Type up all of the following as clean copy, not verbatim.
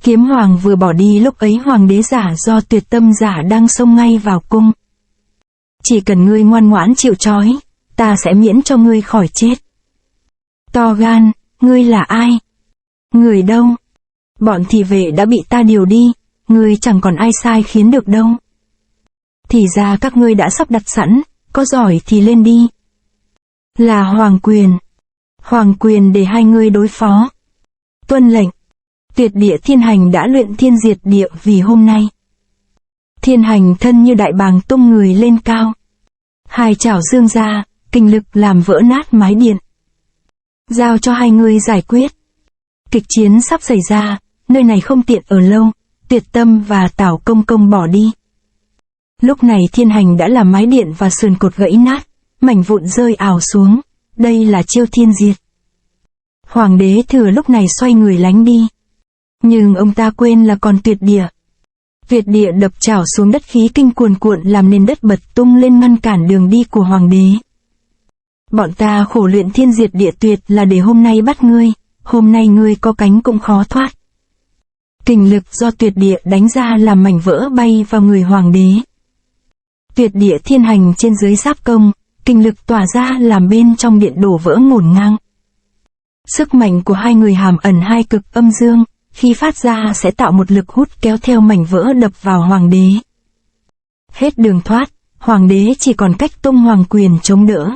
Kiếm hoàng vừa bỏ đi lúc ấy hoàng đế giả do Tuyệt Tâm giả đang xông ngay vào cung. Chỉ cần ngươi ngoan ngoãn chịu trói, ta sẽ miễn cho ngươi khỏi chết. To gan, ngươi là ai? Người đâu? Bọn thị vệ đã bị ta điều đi, ngươi chẳng còn ai sai khiến được đâu. Thì ra các ngươi đã sắp đặt sẵn, có giỏi thì lên đi. Là hoàng quyền. Hoàng quyền để hai ngươi đối phó. Tuân lệnh. Tuyệt địa thiên hành đã luyện thiên diệt địa vì hôm nay. Thiên hành thân như đại bàng tung người lên cao. Hai chảo dương ra, kinh lực làm vỡ nát mái điện. Giao cho hai người giải quyết. Kịch chiến sắp xảy ra, nơi này không tiện ở lâu, Tuyệt Tâm và Tảo Công Công bỏ đi. Lúc này thiên hành đã làm mái điện và sườn cột gãy nát, mảnh vụn rơi ảo xuống, đây là chiêu thiên diệt. Hoàng đế thừa lúc này xoay người lánh đi. Nhưng ông ta quên là còn tuyệt địa. Tuyệt địa đập chảo xuống đất, khí kinh cuồn cuộn làm nên đất bật tung lên ngăn cản đường đi của hoàng đế. Bọn ta khổ luyện thiên diệt địa tuyệt là để hôm nay bắt ngươi, hôm nay ngươi có cánh cũng khó thoát. Kình lực do tuyệt địa đánh ra làm mảnh vỡ bay vào người hoàng đế. Tuyệt địa thiên hành trên dưới giáp công, kinh lực tỏa ra làm bên trong điện đổ vỡ ngổn ngang. Sức mạnh của hai người hàm ẩn hai cực âm dương, khi phát ra sẽ tạo một lực hút kéo theo mảnh vỡ đập vào hoàng đế. Hết đường thoát, hoàng đế chỉ còn cách tung hoàng quyền chống đỡ.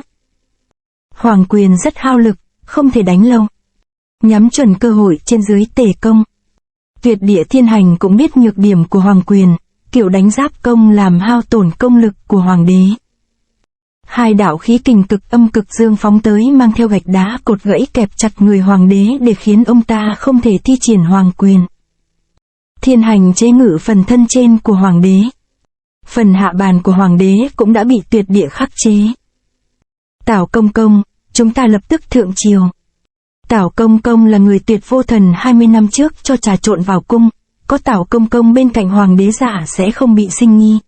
Hoàng quyền rất hao lực, không thể đánh lâu. Nhắm chuẩn cơ hội trên dưới tề công. Tuyệt địa thiên hành cũng biết nhược điểm của hoàng quyền, kiểu đánh giáp công làm hao tổn công lực của hoàng đế. Hai đạo khí kình cực âm cực dương phóng tới mang theo gạch đá cột gãy kẹp chặt người hoàng đế để khiến ông ta không thể thi triển hoàng quyền. Thiên hành chế ngự phần thân trên của hoàng đế. Phần hạ bàn của hoàng đế cũng đã bị tuyệt địa khắc chế. Tảo Công Công, chúng ta lập tức thượng triều. Tảo Công Công là người Tuyệt Vô Thần 20 năm trước cho trà trộn vào cung, có Tảo Công Công bên cạnh hoàng đế giả sẽ không bị sinh nghi.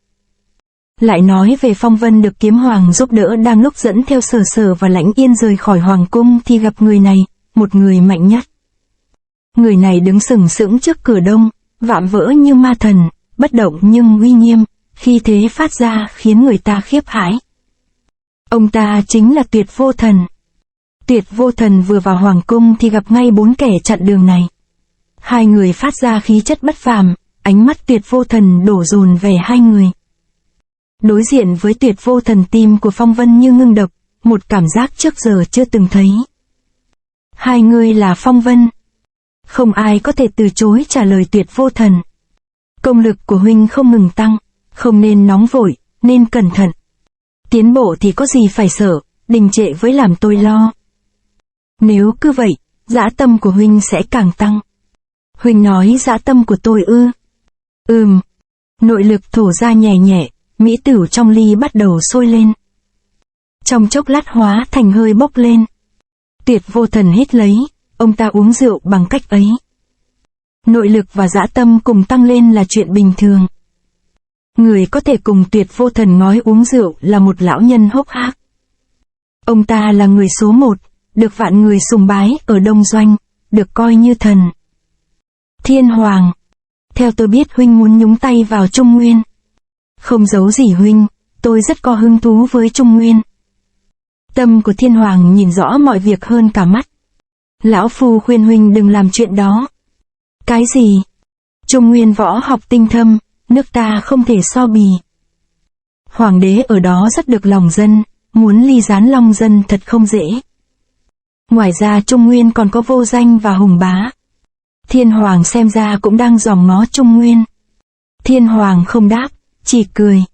Lại nói về Phong Vân được kiếm hoàng giúp đỡ đang lúc dẫn theo Sở Sở và Lãnh Yên rời khỏi hoàng cung thì gặp người này, một người mạnh nhất. Người này đứng sừng sững trước cửa đông, vạm vỡ như ma thần, bất động nhưng uy nghiêm, khi thế phát ra khiến người ta khiếp hãi. Ông ta chính là Tuyệt Vô Thần. Tuyệt Vô Thần vừa vào hoàng cung thì gặp ngay 4 kẻ chặn đường này. Hai người phát ra khí chất bất phàm, ánh mắt Tuyệt Vô Thần đổ dồn về hai người. Đối diện với Tuyệt Vô Thần, tim của Phong Vân như ngưng đập, một cảm giác trước giờ chưa từng thấy. Hai người là Phong Vân. Không ai có thể từ chối trả lời Tuyệt Vô Thần. Công lực của huynh không ngừng tăng, không nên nóng vội, nên cẩn thận. Tiến bộ thì có gì phải sợ, đình trệ với làm tôi lo. Nếu cứ vậy, dã tâm của huynh sẽ càng tăng. Huynh nói dã tâm của tôi ư? Nội lực thổ ra nhẹ nhẹ, mỹ tửu trong ly bắt đầu sôi lên. Trong chốc lát hóa thành hơi bốc lên. Tuyệt Vô Thần hít lấy, ông ta uống rượu bằng cách ấy. Nội lực và dã tâm cùng tăng lên là chuyện bình thường. Người có thể cùng Tuyệt Vô Thần ngói uống rượu là một lão nhân hốc hác. Ông ta là người số 1, được vạn người sùng bái ở Đông Doanh, được coi như thần. Thiên Hoàng, theo tôi biết huynh muốn nhúng tay vào Trung Nguyên. Không giấu gì huynh, tôi rất có hứng thú với Trung Nguyên. Tâm của Thiên Hoàng nhìn rõ mọi việc hơn cả mắt. Lão phu khuyên huynh đừng làm chuyện đó. Cái gì? Trung Nguyên võ học tinh thâm, nước ta không thể so bì. Hoàng đế ở đó rất được lòng dân, muốn ly gián lòng dân thật không dễ. Ngoài ra Trung Nguyên còn có Vô Danh và Hùng Bá. Thiên Hoàng xem ra cũng đang dòm ngó Trung Nguyên. Thiên Hoàng không đáp, chỉ cười.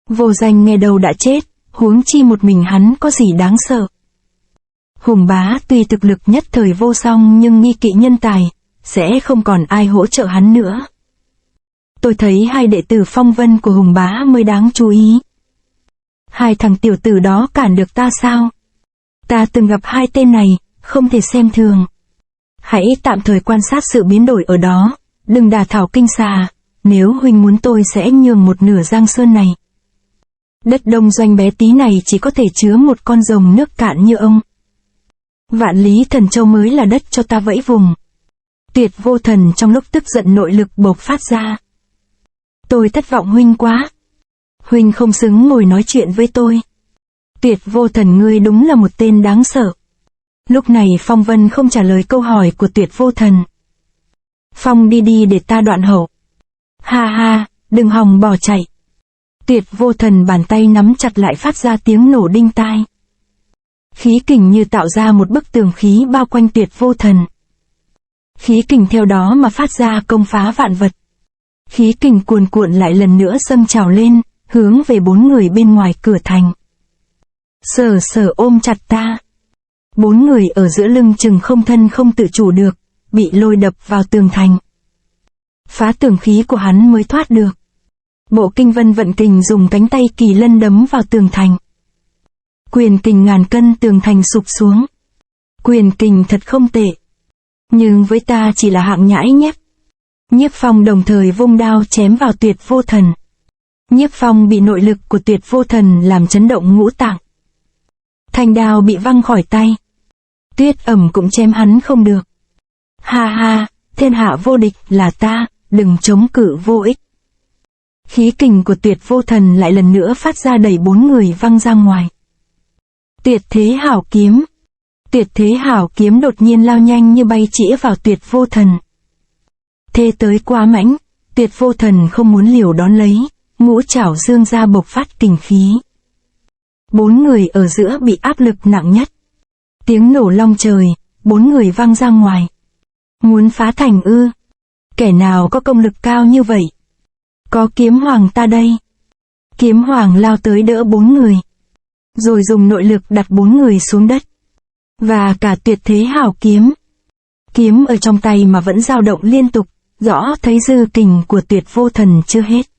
Vô Danh nghe đầu đã chết, huống chi một mình hắn có gì đáng sợ. Hùng Bá tuy thực lực nhất thời vô song nhưng nghi kỵ nhân tài, sẽ không còn ai hỗ trợ hắn nữa. Tôi thấy hai đệ tử Phong Vân của Hùng Bá mới đáng chú ý. Hai thằng tiểu tử đó cản được ta sao? Ta từng gặp hai tên này, không thể xem thường. Hãy tạm thời quan sát sự biến đổi ở đó, đừng đả thảo kinh xà, nếu huynh muốn tôi sẽ nhường một nửa Giang Sơn này. Đất Đông Doanh bé tí này chỉ có thể chứa một con rồng nước cạn như ông. Vạn Lý Thần Châu mới là đất cho ta vẫy vùng. Tuyệt Vô Thần trong lúc tức giận nội lực bộc phát ra. Tôi thất vọng huynh quá. Huynh không xứng ngồi nói chuyện với tôi. Tuyệt Vô Thần ngươi đúng là một tên đáng sợ. Lúc này Phong Vân không trả lời câu hỏi của Tuyệt Vô Thần. Phong đi để ta đoạn hậu. Ha ha, đừng hòng bỏ chạy. Tuyệt Vô Thần bàn tay nắm chặt lại phát ra tiếng nổ đinh tai. Khí kình như tạo ra một bức tường khí bao quanh Tuyệt Vô Thần. Khí kình theo đó mà phát ra công phá vạn vật. Khí kình cuồn cuộn lại lần nữa dâng trào lên, hướng về 4 người bên ngoài cửa thành. Sở ôm chặt ta. 4 người ở giữa lưng chừng không thân không tự chủ được, bị lôi đập vào tường thành. Phá tường khí của hắn mới thoát được. Bộ Kinh Vân vận kình dùng cánh tay kỳ lân đấm vào tường thành. Quyền kình ngàn cân tường thành sụp xuống. Quyền kình thật không tệ. Nhưng với ta chỉ là hạng nhãi nhép. Nhiếp Phong đồng thời vung đao chém vào Tuyệt Vô Thần. Nhiếp Phong bị nội lực của Tuyệt Vô Thần làm chấn động ngũ tạng. Thanh đao bị văng khỏi tay. Tuyết Ẩm cũng chém hắn không được. Ha ha, thiên hạ vô địch là ta, đừng chống cự vô ích. Khí kình của Tuyệt Vô Thần lại lần nữa phát ra đẩy 4 người văng ra ngoài. Tuyệt Thế Hảo Kiếm. Tuyệt Thế Hảo Kiếm đột nhiên lao nhanh như bay chĩa vào Tuyệt Vô Thần. Thế tới quá mãnh, Tuyệt Vô Thần không muốn liều đón lấy, ngũ trảo dương ra bộc phát kình khí. 4 người ở giữa bị áp lực nặng nhất. Tiếng nổ long trời, 4 người văng ra ngoài. Muốn phá thành ư? Kẻ nào có công lực cao như vậy? Có Kiếm Hoàng ta đây. Kiếm Hoàng lao tới đỡ 4 người. Rồi dùng nội lực đặt 4 người xuống đất. Và cả Tuyệt Thế Hảo Kiếm. Kiếm ở trong tay mà vẫn dao động liên tục, rõ thấy dư kình của Tuyệt Vô Thần chưa hết.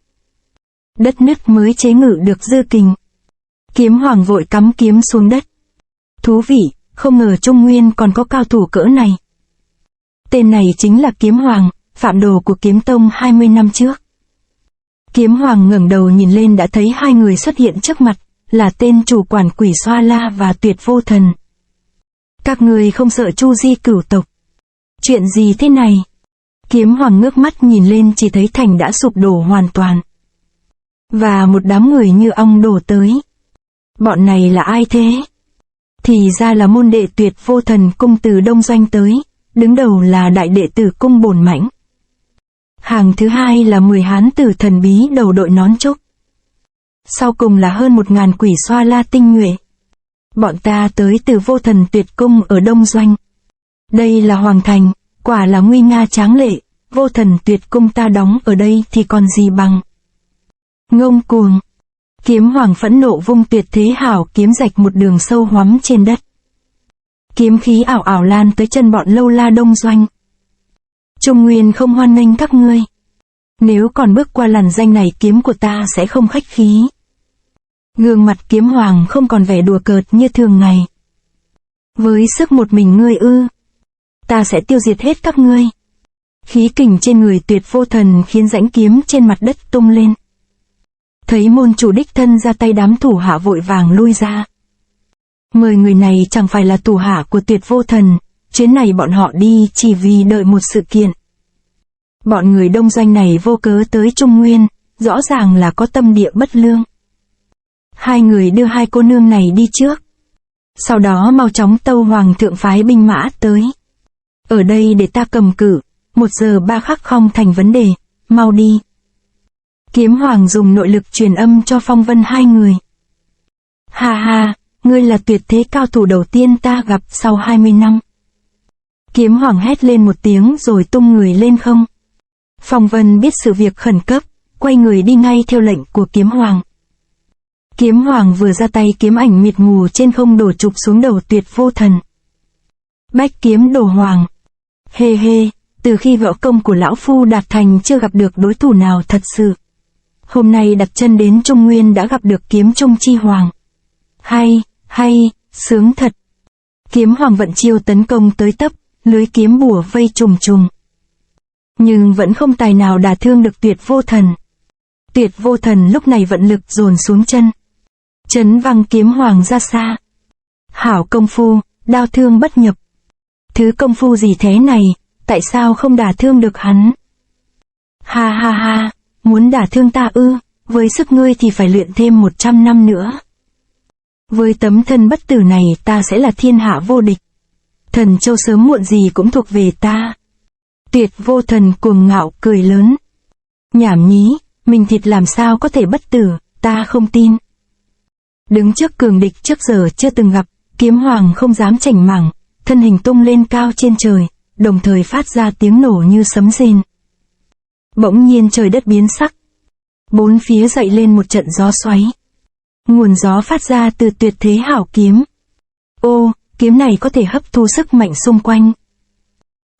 Đất nứt mới chế ngự được dư kình. Kiếm Hoàng vội cắm kiếm xuống đất. Thú vị, không ngờ Trung Nguyên còn có cao thủ cỡ này. Tên này chính là Kiếm Hoàng, phạm đồ của Kiếm Tông 20 năm trước. Kiếm Hoàng ngẩng đầu nhìn lên đã thấy 2 người xuất hiện trước mặt, là tên chủ quản Quỷ Xoa La và Tuyệt Vô Thần. Các người không sợ Chu Di cửu tộc? Chuyện gì thế này? Kiếm Hoàng ngước mắt nhìn lên chỉ thấy thành đã sụp đổ hoàn toàn. Và một đám người như ong đổ tới. Bọn này là ai thế? Thì ra là môn đệ Tuyệt Vô Thần cung từ Đông Doanh tới, đứng đầu là đại đệ tử cung Bổn Mãnh. Hàng thứ hai là 10 hán tử thần bí đầu đội nón trúc. Sau cùng là hơn 1000 Quỷ Xoa La tinh nhuệ. Bọn ta tới từ Vô Thần Tuyệt Cung ở Đông Doanh. Đây là Hoàng Thành, quả là nguy nga tráng lệ, Vô Thần Tuyệt Cung ta đóng ở đây thì còn gì bằng. Ngông cuồng. Kiếm Hoàng phẫn nộ vung Tuyệt Thế Hảo Kiếm rạch một đường sâu hoắm trên đất. Kiếm khí ảo ảo lan tới chân bọn Lâu La Đông Doanh. Trung Nguyên không hoan nghênh các ngươi. Nếu còn bước qua làn danh này kiếm của ta sẽ không khách khí. Gương mặt Kiếm Hoàng không còn vẻ đùa cợt như thường ngày. Với sức một mình ngươi ư? Ta sẽ tiêu diệt hết các ngươi. Khí kình trên người Tuyệt Vô Thần khiến rãnh kiếm trên mặt đất tung lên. Thấy môn chủ đích thân ra tay, đám thủ hạ vội vàng lui ra. 10 người này chẳng phải là thủ hạ của Tuyệt Vô Thần, chuyến này bọn họ đi chỉ vì đợi một sự kiện. Bọn người Đông Doanh này vô cớ tới Trung Nguyên, rõ ràng là có tâm địa bất lương. 2 người đưa 2 cô nương này đi trước. Sau đó mau chóng tâu Hoàng thượng phái binh mã tới. Ở đây để ta cầm cự, 1 giờ 3 khắc không thành vấn đề, mau đi. Kiếm Hoàng dùng nội lực truyền âm cho Phong Vân 2 người. Ha ha, ngươi là tuyệt thế cao thủ đầu tiên ta gặp sau 20 năm. Kiếm Hoàng hét lên một tiếng rồi tung người lên không. Phong Vân biết sự việc khẩn cấp, quay người đi ngay theo lệnh của Kiếm Hoàng. Kiếm Hoàng vừa ra tay kiếm ảnh mịt mù trên không đổ chụp xuống đầu Tuyệt Vô Thần. Bách kiếm đồ hoàng. Hê hê, từ khi võ công của lão phu đạt thành chưa gặp được đối thủ nào thật sự. Hôm nay đặt chân đến Trung Nguyên đã gặp được kiếm Trung Chi Hoàng. Hay, sướng thật. Kiếm Hoàng vận chiêu tấn công tới tấp, lưới kiếm bùa vây trùng trùng. Nhưng vẫn không tài nào đả thương được Tuyệt Vô Thần. Tuyệt Vô Thần lúc này vận lực dồn xuống chân. Chấn văng Kiếm Hoàng ra xa. Hảo công phu, đao thương bất nhập. Thứ công phu gì thế này, tại sao không đả thương được hắn? Ha ha ha, muốn đả thương ta ư, với sức ngươi thì phải luyện thêm 100 năm nữa. Với tấm thân bất tử này ta sẽ là thiên hạ vô địch. Thần châu sớm muộn gì cũng thuộc về ta. Tuyệt Vô Thần cuồng ngạo cười lớn. Nhảm nhí, mình thịt làm sao có thể bất tử, ta không tin. Đứng trước cường địch trước giờ chưa từng gặp, Kiếm Hoàng không dám chảnh mảng, thân hình tung lên cao trên trời, đồng thời phát ra tiếng nổ như sấm rền. Bỗng nhiên trời đất biến sắc. Bốn phía dậy lên một trận gió xoáy. Nguồn gió phát ra từ tuyệt thế hảo kiếm. Ô, kiếm này có thể hấp thu sức mạnh xung quanh.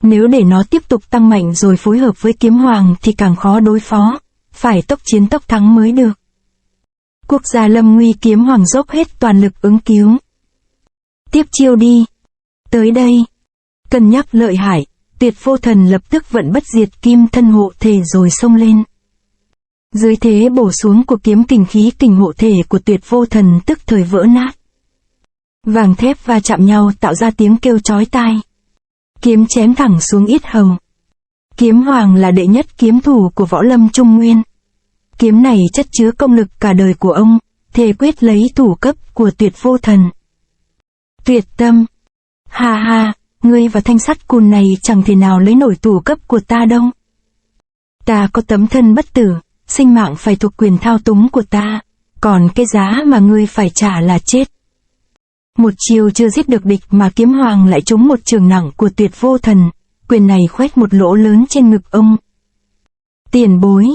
Nếu để nó tiếp tục tăng mạnh rồi phối hợp với Kiếm Hoàng thì càng khó đối phó, phải tốc chiến tốc thắng mới được. Quốc gia lâm nguy, Kiếm Hoàng dốc hết toàn lực ứng cứu. Tiếp chiêu đi. Tới đây. Cân nhắc lợi hại, Tuyệt Vô Thần lập tức vận bất diệt kim thân hộ thể rồi xông lên. Dưới thế bổ xuống của kiếm kình, khí kình hộ thể của Tuyệt Vô Thần tức thời vỡ nát. Vàng thép va chạm nhau tạo ra tiếng kêu chói tai. Kiếm chém thẳng xuống yết hầu. Kiếm Hoàng là đệ nhất kiếm thủ của võ lâm Trung Nguyên. Kiếm này chất chứa công lực cả đời của ông, thề quyết lấy thủ cấp của Tuyệt Vô Thần. Tuyệt Tâm. Ha ha, ngươi và thanh sắt cùn này chẳng thể nào lấy nổi thủ cấp của ta đâu. Ta có tấm thân bất tử, sinh mạng phải thuộc quyền thao túng của ta, còn cái giá mà ngươi phải trả là chết. Một chiều chưa giết được địch mà Kiếm Hoàng lại trúng một trường nặng của Tuyệt Vô Thần, quyền này khoét một lỗ lớn trên ngực ông. Tiền bối.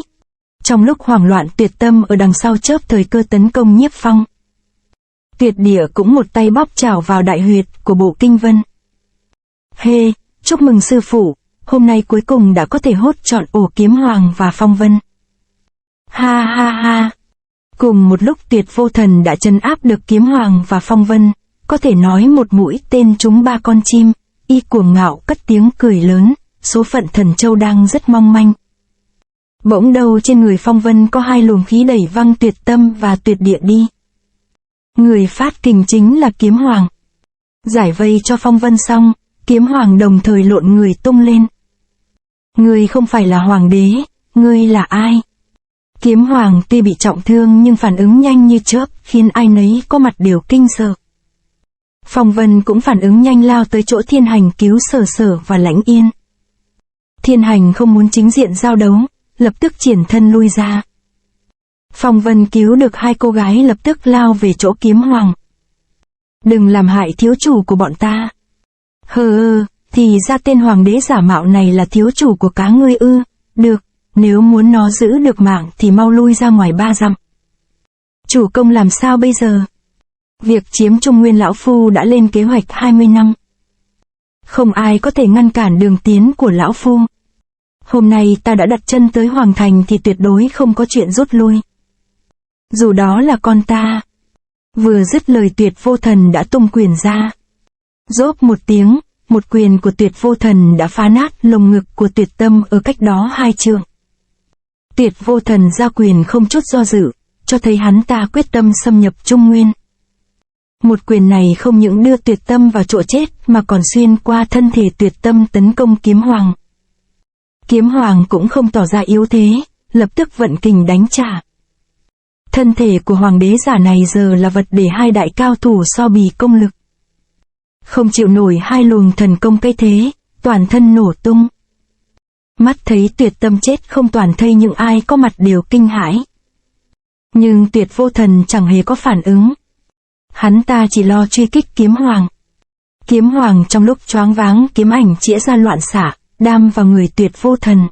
Trong lúc hoảng loạn, Tuyệt Tâm ở đằng sau chớp thời cơ tấn công Nhiếp Phong. Tuyệt Địa cũng một tay bóp chảo vào đại huyệt của Bộ Kinh Vân. Hê, chúc mừng sư phụ, hôm nay cuối cùng đã có thể hốt trọn ổ Kiếm Hoàng và Phong Vân. Ha ha ha. Cùng một lúc Tuyệt Vô Thần đã trấn áp được Kiếm Hoàng và Phong Vân, có thể nói một mũi tên trúng 3 con chim, y cuồng ngạo cất tiếng cười lớn, số phận Thần Châu đang rất mong manh. Bỗng đầu trên người Phong Vân có 2 luồng khí đẩy văng Tuyệt Tâm và Tuyệt Địa đi. Người phát kình chính là Kiếm Hoàng. Giải vây cho Phong Vân xong, Kiếm Hoàng đồng thời lộn người tung lên. Ngươi không phải là hoàng đế, ngươi là ai? Kiếm Hoàng tuy bị trọng thương nhưng phản ứng nhanh như chớp, khiến ai nấy có mặt đều kinh sợ. Phong Vân cũng phản ứng nhanh lao tới chỗ Thiên Hành cứu Sở Sở và Lãnh Yên. Thiên Hành không muốn chính diện giao đấu, lập tức triển thân lui ra. Phong Vân cứu được 2 cô gái lập tức lao về chỗ Kiếm Hoàng. Đừng làm hại thiếu chủ của bọn ta. Thì ra tên hoàng đế giả mạo này là thiếu chủ của cá ngươi ư, được, nếu muốn nó giữ được mạng thì mau lui ra ngoài 3 dặm. Chủ công làm sao bây giờ? Việc chiếm Trung Nguyên lão phu đã lên kế hoạch 20 năm. Không ai có thể ngăn cản đường tiến của lão phu. Hôm nay ta đã đặt chân tới Hoàng Thành thì tuyệt đối không có chuyện rút lui. Dù đó là con ta. Vừa dứt lời Tuyệt Vô Thần đã tung quyền ra. Rốp một tiếng, một quyền của Tuyệt Vô Thần đã phá nát lồng ngực của Tuyệt Tâm ở cách đó 2 trượng. Tuyệt Vô Thần ra quyền không chút do dự, cho thấy hắn ta quyết tâm xâm nhập Trung Nguyên. Một quyền này không những đưa Tuyệt Tâm vào chỗ chết mà còn xuyên qua thân thể Tuyệt Tâm tấn công Kiếm Hoàng. Kiếm Hoàng cũng không tỏ ra yếu thế, lập tức vận kình đánh trả. Thân thể của hoàng đế giả này giờ là vật để 2 đại cao thủ so bì công lực. Không chịu nổi 2 luồng thần công cái thế, toàn thân nổ tung. Mắt thấy Tuyệt Tâm chết không toàn thây, những ai có mặt đều kinh hãi. Nhưng Tuyệt Vô Thần chẳng hề có phản ứng. Hắn ta chỉ lo truy kích Kiếm Hoàng. Kiếm Hoàng trong lúc choáng váng, kiếm ảnh chĩa ra loạn xạ, đam vào người Tuyệt Vô Thần.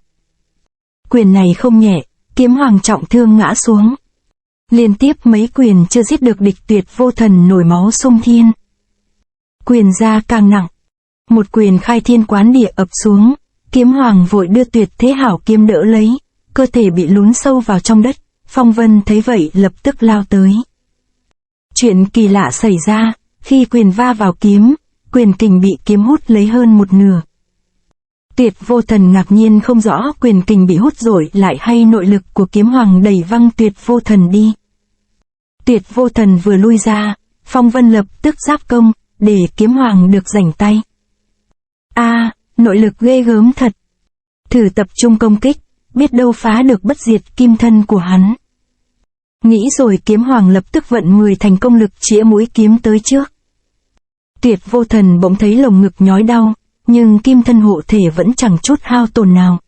Quyền này không nhẹ, Kiếm Hoàng trọng thương ngã xuống. Liên tiếp mấy quyền chưa giết được địch, Tuyệt Vô Thần nổi máu sung thiên. Quyền ra càng nặng. Một quyền khai thiên quán địa ập xuống, Kiếm Hoàng vội đưa Tuyệt Thế Hảo kiếm đỡ lấy, cơ thể bị lún sâu vào trong đất. Phong Vân thấy vậy lập tức lao tới. Chuyện kỳ lạ xảy ra, khi quyền va vào kiếm, quyền kình bị kiếm hút lấy hơn 1/2. Tuyệt Vô Thần ngạc nhiên không rõ quyền kình bị hút rồi lại hay nội lực của Kiếm Hoàng đẩy văng Tuyệt Vô Thần đi. Tuyệt Vô Thần vừa lui ra, Phong Vân lập tức giáp công, để Kiếm Hoàng được rảnh tay. nội lực ghê gớm thật. Thử tập trung công kích, biết đâu phá được bất diệt kim thân của hắn. Nghĩ rồi kiếm hoàng lập tức vận 10 thành công lực chĩa mũi kiếm tới trước. Tuyệt Vô Thần bỗng thấy lồng ngực nhói đau, nhưng kim thân hộ thể vẫn chẳng chút hao tổn nào.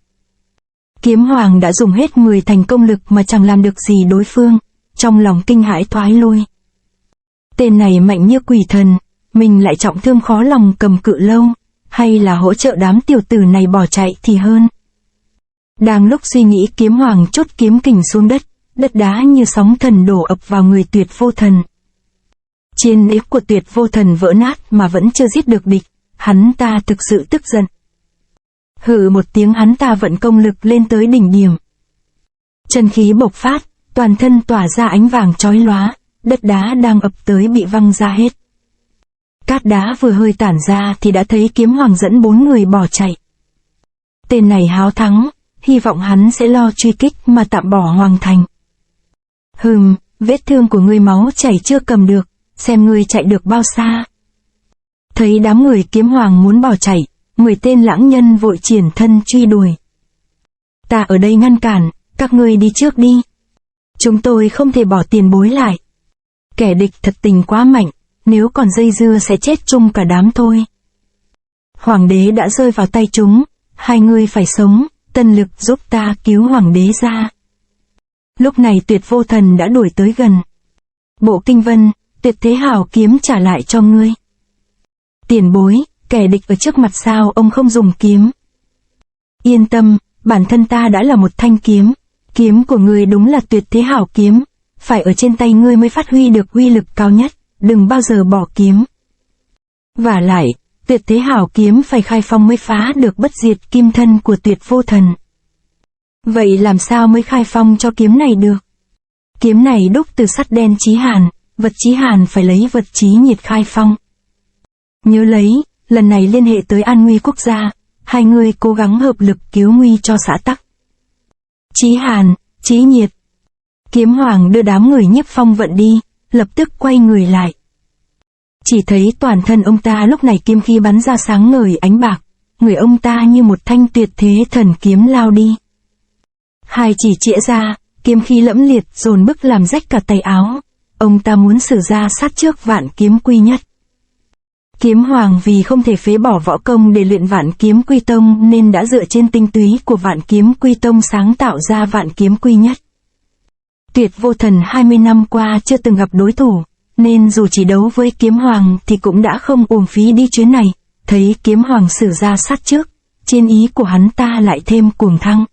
Kiếm hoàng đã dùng hết 10 thành công lực mà chẳng làm được gì đối phương, trong lòng kinh hãi thoái lui. Tên này mạnh như quỷ thần, mình lại trọng thương khó lòng cầm cự lâu, hay là hỗ trợ đám tiểu tử này bỏ chạy thì hơn. Đang lúc suy nghĩ kiếm hoàng chốt kiếm kình xuống đất, đất đá như sóng thần đổ ập vào người Tuyệt Vô Thần. Chiến ý của Tuyệt Vô Thần vỡ nát mà vẫn chưa giết được địch, hắn ta thực sự tức giận. Hừ một tiếng hắn ta vận công lực lên tới đỉnh điểm. Chân khí bộc phát, toàn thân tỏa ra ánh vàng chói lóa, đất đá đang ập tới bị văng ra hết. Cát đá vừa hơi tản ra thì đã thấy kiếm hoàng dẫn 4 người bỏ chạy. Tên này háo thắng, hy vọng hắn sẽ lo truy kích mà tạm bỏ hoàng thành. Vết thương của ngươi máu chảy chưa cầm được, xem ngươi chạy được bao xa. Thấy đám người kiếm hoàng muốn bỏ chạy, 10 tên lãng nhân vội triển thân truy đuổi. Ta ở đây ngăn cản, các ngươi đi trước đi. Chúng tôi không thể bỏ tiền bối lại. Kẻ địch thật tình quá mạnh, nếu còn dây dưa sẽ chết chung cả đám thôi. Hoàng đế đã rơi vào tay chúng, hai người phải sống, tân lực giúp ta cứu hoàng đế ra. Lúc này Tuyệt Vô Thần đã đuổi tới gần. Bộ kinh vân, Tuyệt Thế Hào kiếm trả lại cho ngươi. Tiền bối, kẻ địch ở trước mặt sao ông không dùng kiếm? Yên tâm, bản thân ta đã là một thanh kiếm. Kiếm của ngươi đúng là Tuyệt Thế Hào kiếm, phải ở trên tay ngươi mới phát huy được uy lực cao nhất, đừng bao giờ bỏ kiếm. Vả lại, Tuyệt Thế Hào kiếm phải khai phong mới phá được bất diệt kim thân của Tuyệt Vô Thần. Vậy làm sao mới khai phong cho kiếm này được? Kiếm này đúc từ sắt đen chí hàn, vật chí hàn phải lấy vật chí nhiệt khai phong. Nhớ lấy, lần này liên hệ tới an nguy quốc gia, hai người cố gắng hợp lực cứu nguy cho xã tắc. Chí hàn, chí nhiệt. Kiếm hoàng đưa đám người nhiếp phong vận đi, lập tức quay người lại. Chỉ thấy toàn thân ông ta lúc này kiếm khí bắn ra sáng ngời ánh bạc, người ông ta như một thanh tuyệt thế thần kiếm lao đi. Hai chỉ chĩa ra, kiếm khí lẫm liệt dồn bức làm rách cả tay áo, ông ta muốn sử ra sát trước Vạn Kiếm Quy Nhất. Kiếm hoàng vì không thể phế bỏ võ công để luyện Vạn Kiếm Quy Tông nên đã dựa trên tinh túy của Vạn Kiếm Quy Tông sáng tạo ra Vạn Kiếm Quy Nhất. Tuyệt Vô Thần 20 năm qua chưa từng gặp đối thủ, nên dù chỉ đấu với kiếm hoàng thì cũng đã không uổng phí đi chuyến này. Thấy kiếm hoàng sử ra sát trước, chiến ý của hắn ta lại thêm cuồng thăng.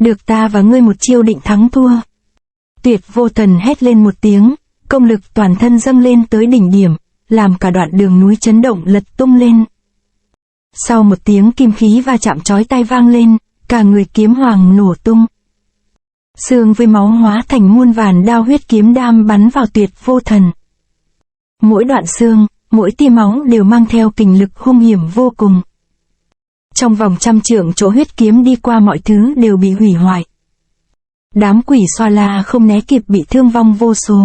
Được ta và ngươi một chiêu định thắng thua. Tuyệt Vô Thần hét lên một tiếng, công lực toàn thân dâng lên tới đỉnh điểm, làm cả đoạn đường núi chấn động lật tung lên. Sau một tiếng kim khí va chạm chói tai vang lên, cả người kiếm hoàng nổ tung. Xương với máu hóa thành muôn vàn đao huyết kiếm đam bắn vào Tuyệt Vô Thần. Mỗi đoạn xương, mỗi tia máu đều mang theo kình lực hung hiểm vô cùng. Trong vòng 100 trượng chỗ huyết kiếm đi qua mọi thứ đều bị hủy hoại. Đám quỷ xoa la không né kịp bị thương vong vô số.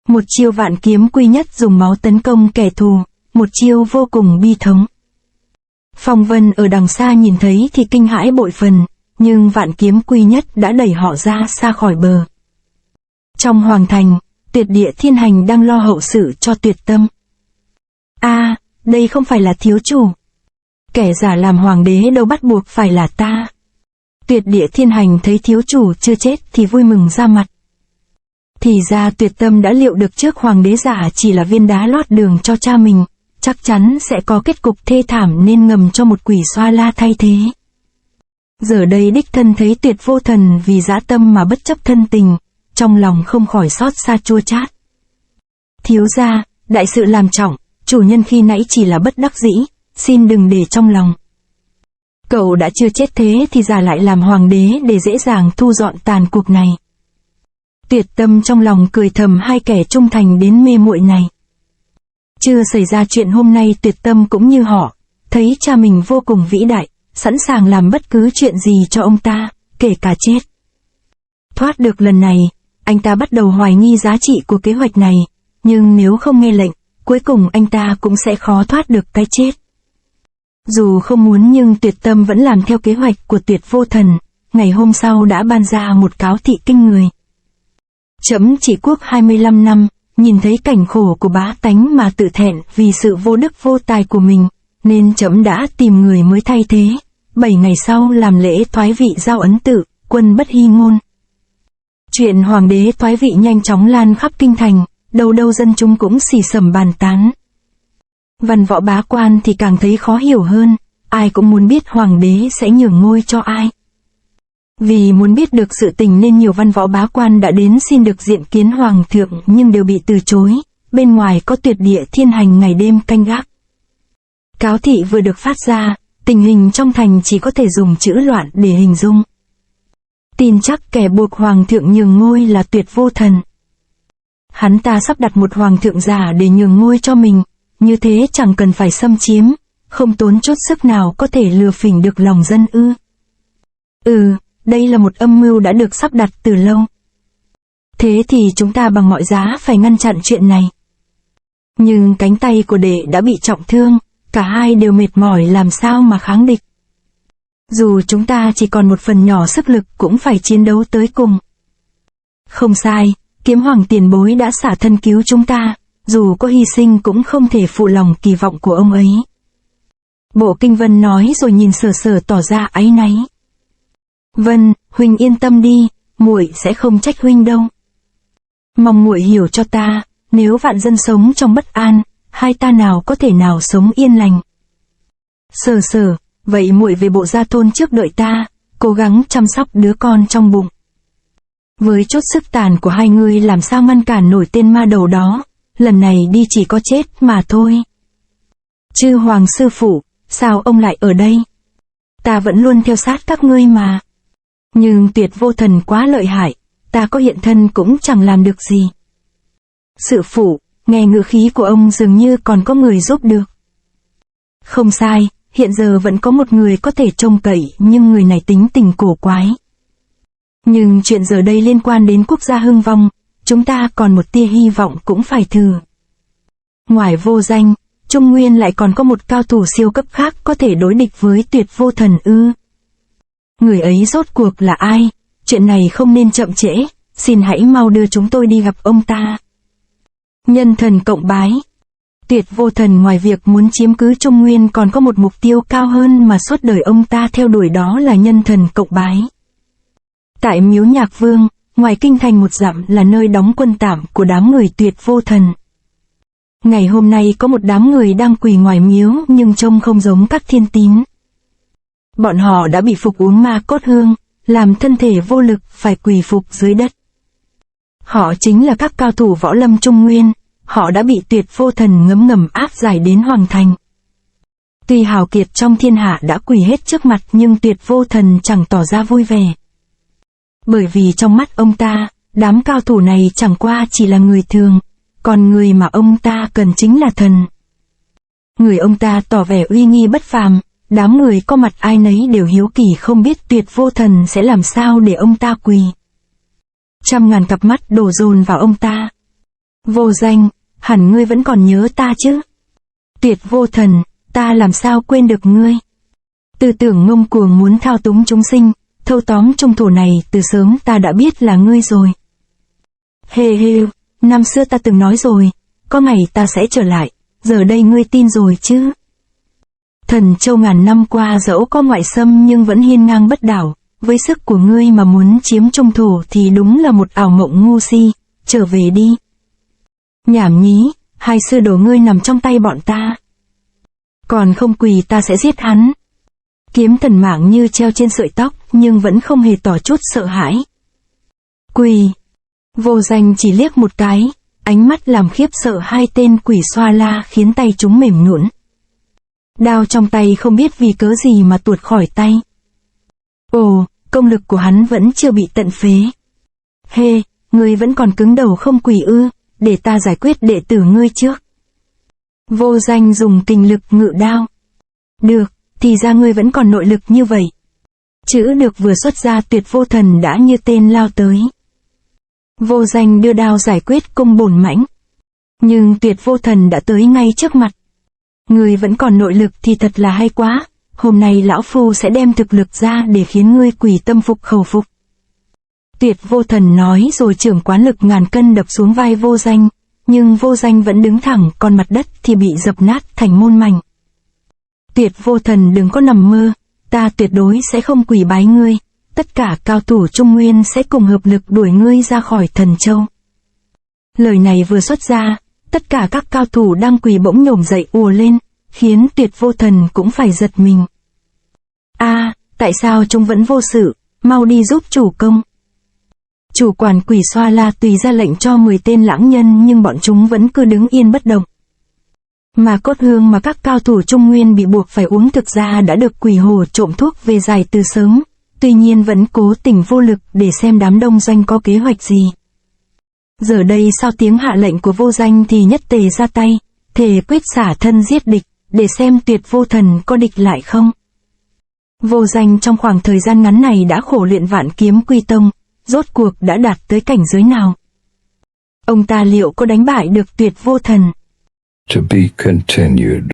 Một chiêu Vạn Kiếm Quy Nhất dùng máu tấn công kẻ thù, một chiêu vô cùng bi thống. Phong Vân ở đằng xa nhìn thấy thì kinh hãi bội phần, nhưng Vạn Kiếm Quy Nhất đã đẩy họ ra xa khỏi bờ. Trong hoàng thành, Tuyệt Địa Thiên Hành đang lo hậu sự cho Tuyệt Tâm. Đây không phải là thiếu chủ. Kẻ giả làm hoàng đế đâu bắt buộc phải là ta. Tuyệt Địa Thiên Hành thấy thiếu chủ chưa chết thì vui mừng ra mặt. Thì ra Tuyệt Tâm đã liệu được trước hoàng đế giả chỉ là viên đá lót đường cho cha mình, chắc chắn sẽ có kết cục thê thảm nên ngầm cho một quỷ xoa la thay thế. Giờ đây đích thân thấy Tuyệt Vô Thần vì dã tâm mà bất chấp thân tình, trong lòng không khỏi xót xa chua chát. Thiếu gia, đại sự làm trọng, chủ nhân khi nãy chỉ là bất đắc dĩ, xin đừng để trong lòng. Cậu đã chưa chết thế thì giả lại làm hoàng đế để dễ dàng thu dọn tàn cuộc này. Tuyệt Tâm trong lòng cười thầm hai kẻ trung thành đến mê muội này. Chưa xảy ra chuyện hôm nay Tuyệt Tâm cũng như họ, thấy cha mình vô cùng vĩ đại, sẵn sàng làm bất cứ chuyện gì cho ông ta, kể cả chết. Thoát được lần này, anh ta bắt đầu hoài nghi giá trị của kế hoạch này, nhưng nếu không nghe lệnh, cuối cùng anh ta cũng sẽ khó thoát được cái chết. Dù không muốn nhưng Tuyệt Tâm vẫn làm theo kế hoạch của Tuyệt Vô Thần, ngày hôm sau đã ban ra một cáo thị kinh người. Trẫm trị quốc 25 năm, nhìn thấy cảnh khổ của bá tánh mà tự thẹn vì sự vô đức vô tài của mình, nên trẫm đã tìm người mới thay thế. 7 ngày sau làm lễ thoái vị giao ấn tự, quân bất hy ngôn. Chuyện hoàng đế thoái vị nhanh chóng lan khắp kinh thành, đâu đâu dân chúng cũng xì xầm bàn tán. Văn võ bá quan thì càng thấy khó hiểu hơn, ai cũng muốn biết hoàng đế sẽ nhường ngôi cho ai. Vì muốn biết được sự tình nên nhiều văn võ bá quan đã đến xin được diện kiến hoàng thượng nhưng đều bị từ chối, bên ngoài có tuyệt địa thiên hành ngày đêm canh gác. Cáo thị vừa được phát ra, tình hình trong thành chỉ có thể dùng chữ loạn để hình dung. Tin chắc kẻ buộc hoàng thượng nhường ngôi là Tuyệt Vô Thần. Hắn ta sắp đặt một hoàng thượng giả để nhường ngôi cho mình, như thế chẳng cần phải xâm chiếm, không tốn chút sức nào có thể lừa phỉnh được lòng dân ư. Đây là một âm mưu đã được sắp đặt từ lâu. Thế thì chúng ta bằng mọi giá phải ngăn chặn chuyện này. Nhưng cánh tay của đệ đã bị trọng thương, cả hai đều mệt mỏi làm sao mà kháng địch. Dù chúng ta chỉ còn một phần nhỏ sức lực cũng phải chiến đấu tới cùng. Không sai, Kiếm Hoàng tiền bối đã xả thân cứu chúng ta, dù có hy sinh cũng không thể phụ lòng kỳ vọng của ông ấy. Bộ Kinh Vân nói rồi nhìn Sở Sở tỏ ra áy náy. Vân, huynh yên tâm đi, muội sẽ không trách huynh đâu. Mong muội hiểu cho ta, nếu vạn dân sống trong bất an, hai ta nào có thể nào sống yên lành. Sở Sở, vậy muội về Bộ Gia Thôn trước đợi ta, cố gắng chăm sóc đứa con trong bụng. Với chút sức tàn của hai người làm sao ngăn cản nổi tên ma đầu đó, lần này đi chỉ có chết mà thôi. Chư Hoàng sư phụ, sao ông lại ở đây? Ta vẫn luôn theo sát các ngươi mà. Nhưng Tuyệt Vô Thần quá lợi hại, ta có hiện thân cũng chẳng làm được gì. Sư phụ, nghe ngữ khí của ông dường như còn có người giúp được. Không sai, hiện giờ vẫn có một người có thể trông cậy nhưng người này tính tình cổ quái. Nhưng chuyện giờ đây liên quan đến quốc gia hưng vong, chúng ta còn một tia hy vọng cũng phải thử. Ngoài Vô Danh, Trung Nguyên lại còn có một cao thủ siêu cấp khác có thể đối địch với Tuyệt Vô Thần ư? Người ấy rốt cuộc là ai? Chuyện này không nên chậm trễ, xin hãy mau đưa chúng tôi đi gặp ông ta. Nhân thần cộng bái. Tuyệt Vô Thần ngoài việc muốn chiếm cứ Trung Nguyên còn có một mục tiêu cao hơn mà suốt đời ông ta theo đuổi, đó là nhân thần cộng bái. Tại Miếu Nhạc Vương, ngoài kinh thành 1 dặm là nơi đóng quân tạm của đám người Tuyệt Vô Thần. Ngày hôm nay có một đám người đang quỳ ngoài miếu nhưng trông không giống các thiên tín. Bọn họ đã bị phục uống ma cốt hương, làm thân thể vô lực phải quỳ phục dưới đất. Họ chính là các cao thủ võ lâm Trung Nguyên, họ đã bị Tuyệt Vô Thần ngấm ngầm áp giải đến hoàng thành. Tuy hào kiệt trong thiên hạ đã quỳ hết trước mặt nhưng Tuyệt Vô Thần chẳng tỏ ra vui vẻ. Bởi vì trong mắt ông ta, đám cao thủ này chẳng qua chỉ là người thường, còn người mà ông ta cần chính là thần. Người ông ta tỏ vẻ uy nghi bất phàm, đám người có mặt ai nấy đều hiếu kỳ không biết Tuyệt Vô Thần sẽ làm sao để ông ta quỳ. Trăm ngàn cặp mắt đổ dồn vào ông ta. Vô Danh, hẳn ngươi vẫn còn nhớ ta chứ? Tuyệt Vô Thần, ta làm sao quên được ngươi? Tư tưởng ngông cuồng muốn thao túng chúng sinh, thâu tóm trung thổ này từ sớm ta đã biết là ngươi rồi. Hê hê, năm xưa ta từng nói rồi, có ngày ta sẽ trở lại, giờ đây ngươi tin rồi chứ? Thần Châu ngàn năm qua dẫu có ngoại xâm nhưng vẫn hiên ngang bất đảo, với sức của ngươi mà muốn chiếm trung thổ thì đúng là một ảo mộng ngu si, trở về đi. Nhảm nhí, hai sư đồ ngươi nằm trong tay bọn ta. Còn không quỳ ta sẽ giết hắn. Kiếm Thần mạng như treo trên sợi tóc nhưng vẫn không hề tỏ chút sợ hãi. Quỳ. Vô Danh chỉ liếc một cái, ánh mắt làm khiếp sợ hai tên quỷ xoa la khiến tay chúng mềm nhũn. Đao trong tay không biết vì cớ gì mà tuột khỏi tay. Ồ, công lực của hắn vẫn chưa bị tận phế. Hê, ngươi vẫn còn cứng đầu không quỳ ư, để ta giải quyết đệ tử ngươi trước. Vô Danh dùng kình lực ngự đao. Được, thì ra ngươi vẫn còn nội lực như vậy. Chữ được vừa xuất ra Tuyệt Vô Thần đã như tên lao tới. Vô Danh đưa đao giải quyết công bổn mãnh. Nhưng Tuyệt Vô Thần đã tới ngay trước mặt. Ngươi vẫn còn nội lực thì thật là hay quá, hôm nay lão phu sẽ đem thực lực ra để khiến ngươi quỳ tâm phục khẩu phục. Tuyệt Vô Thần nói rồi chưởng quán lực ngàn cân đập xuống vai Vô Danh, nhưng Vô Danh vẫn đứng thẳng, còn mặt đất thì bị dập nát thành môn mảnh. Tuyệt Vô Thần đừng có nằm mơ, ta tuyệt đối sẽ không quỳ bái ngươi, tất cả cao thủ Trung Nguyên sẽ cùng hợp lực đuổi ngươi ra khỏi Thần Châu. Lời này vừa xuất ra, tất cả các cao thủ đang quỳ bỗng nhổm dậy ùa lên, khiến Tuyệt Vô Thần cũng phải giật mình. Tại sao chúng vẫn vô sự, mau đi giúp chủ công. Chủ quản Quỷ Xoa La tùy ra lệnh cho 10 tên lãng nhân, nhưng bọn chúng vẫn cứ đứng yên bất động. Mà cốt hương mà các cao thủ Trung Nguyên bị buộc phải uống thực ra đã được Quỷ Hổ trộm thuốc về giải từ sớm, tuy nhiên vẫn cố tình vô lực để xem đám đông doanh có kế hoạch gì. Giờ đây sau tiếng hạ lệnh của Vô Danh thì nhất tề ra tay, thề quyết xả thân giết địch, để xem Tuyệt Vô Thần có địch lại không. Vô Danh trong khoảng thời gian ngắn này đã khổ luyện Vạn Kiếm Quy Tông, rốt cuộc đã đạt tới cảnh giới nào? Ông ta liệu có đánh bại được Tuyệt Vô Thần? To be continued.